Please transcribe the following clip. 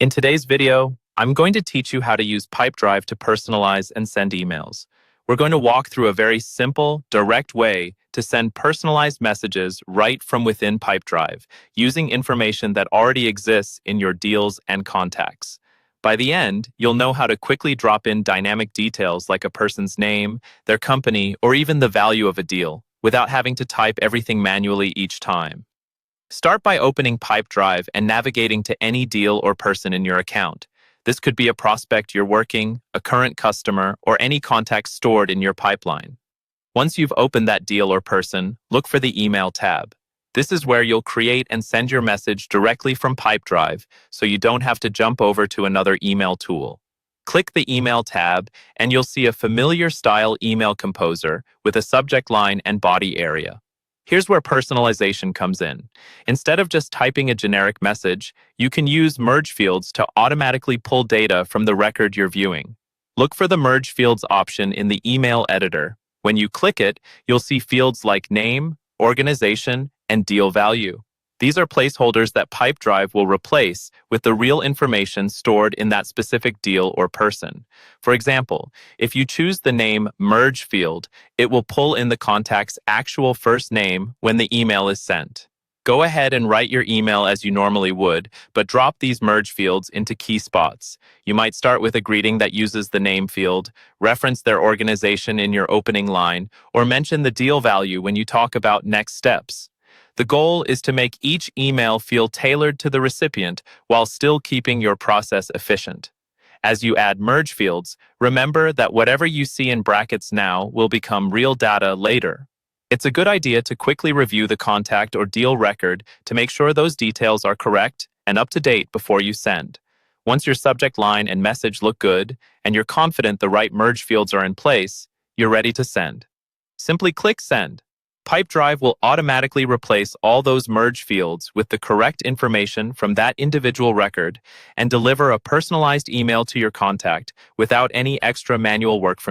In today's video, I'm going to teach you how to use Pipedrive to personalize and send emails. We're going to walk through a very simple, direct way to send personalized messages right from within Pipedrive, using information that already exists in your deals and contacts. By the end, you'll know how to quickly drop in dynamic details like a person's name, their company, or even the value of a deal, without having to type everything manually each time. Start by opening Pipedrive and navigating to any deal or person in your account. This could be a prospect you're working, a current customer, or any contact stored in your pipeline. Once you've opened that deal or person, look for the Email tab. This is where you'll create and send your message directly from Pipedrive, so you don't have to jump over to another email tool. Click the Email tab, and you'll see a familiar style email composer with a subject line and body area. Here's where personalization comes in. Instead of just typing a generic message, you can use merge fields to automatically pull data from the record you're viewing. Look for the merge fields option in the email editor. When you click it, you'll see fields like name, organization, and deal value. These are placeholders that Pipedrive will replace with the real information stored in that specific deal or person. For example, if you choose the name merge field, it will pull in the contact's actual first name when the email is sent. Go ahead and write your email as you normally would, but drop these merge fields into key spots. You might start with a greeting that uses the name field, reference their organization in your opening line, or mention the deal value when you talk about next steps. The goal is to make each email feel tailored to the recipient while still keeping your process efficient. As you add merge fields, remember that whatever you see in brackets now will become real data later. It's a good idea to quickly review the contact or deal record to make sure those details are correct and up to date before you send. Once your subject line and message look good, and you're confident the right merge fields are in place, you're ready to send. Simply click Send. Pipedrive will automatically replace all those merge fields with the correct information from that individual record and deliver a personalized email to your contact without any extra manual work from